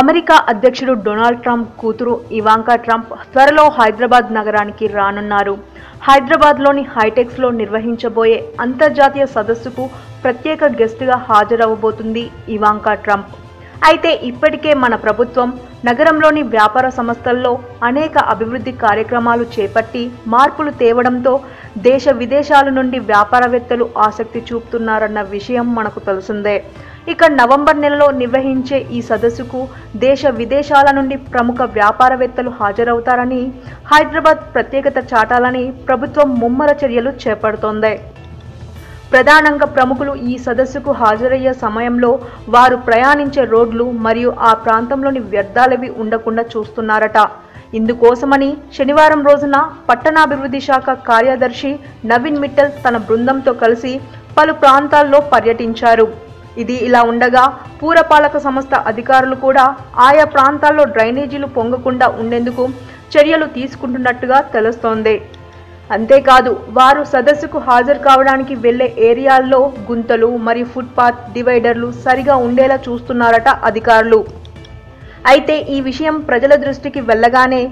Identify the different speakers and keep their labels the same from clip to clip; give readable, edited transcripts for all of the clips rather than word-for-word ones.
Speaker 1: America అధ్యక్షుడు Donald Trump కూతురు Ivanka Trump త్వరలో హైదరాబాద్ నగరానికి రానున్నారు. హైదరాబాద్లోని హైటెక్స్లో నిర్వహించబోయే అంతర్జాతీయ సదస్సుకు ప్రత్యేక గెస్ట్గా హాజరవబోతుంది ఇవాంకా ట్రంప్. అయితే ఇప్పటికే మన ప్రభుత్వం నగరంలోని వ్యాపార సంస్థల్లో అనేక అభివృద్ధి కార్యక్రమాలు చేపట్టి మార్పులు తేవడంతో దేశ విదేశాల నుండి వ్యాపారవేత్తలు ఆసక్తి చూపుతున్నారన్న విషయం మనకు తెలిసిందే. ఇక నవంబర్ నెలలో నిర్వహించే ఈ సదస్సుకు దేశ విదేశాల నుండి ప్రముఖ వ్యాపారవేత్తలు హాజరవుతారని, హైదరాబాద్ ప్రత్యేకత చాటాలని ప్రభుత్వం ముమ్మర చర్యలు చేపడుతోంది. ప్రధానంగా ప్రముఖులు ఈ సదస్సుకు హాజరయ్యే సమయంలో వారు ప్రయాణించే రోడ్లు మరియు ఆ ప్రాంతంలోని వ్యర్థాలవి ఉండకుండా చూస్తున్నారట. ఇందుకోసమని శనివారం రోజున పట్టణాభివృద్ధి శాఖ కార్యదర్శి నవీన్ మిట్టల్ తన బృందంతో కలిసి పలు ప్రాంతాల్లో పర్యటించారు. ఇది ఇలా ఉండగా పురపాలక సంస్థ అధికారులు కూడా ఆయా ప్రాంతాల్లో డ్రైనేజీలు పొంగకుండా ఉండేందుకు చర్యలు తీసుకుంటున్నట్టుగా తెలుస్తోంది. అంతేకాదు వారు సదస్సుకు హాజరు కావడానికి వెళ్లే ఏరియాల్లో గుంతలు మరియు ఫుట్పాత్ డివైడర్లు సరిగా ఉండేలా చూస్తున్నారట అధికారులు. అయితే ఈ విషయం ప్రజల దృష్టికి వెళ్ళగానే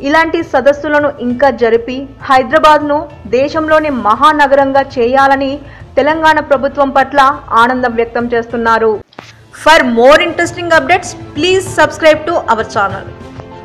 Speaker 1: ఇలాంటి సదస్సులను ఇంకా జరిపి హైదరాబాద్ను దేశంలోని మహానగరంగా చేయాలని తెలంగాణ ప్రభుత్వం పట్ల ఆనందం వ్యక్తం చేస్తున్నారు. For more interesting updates please subscribe to our channel.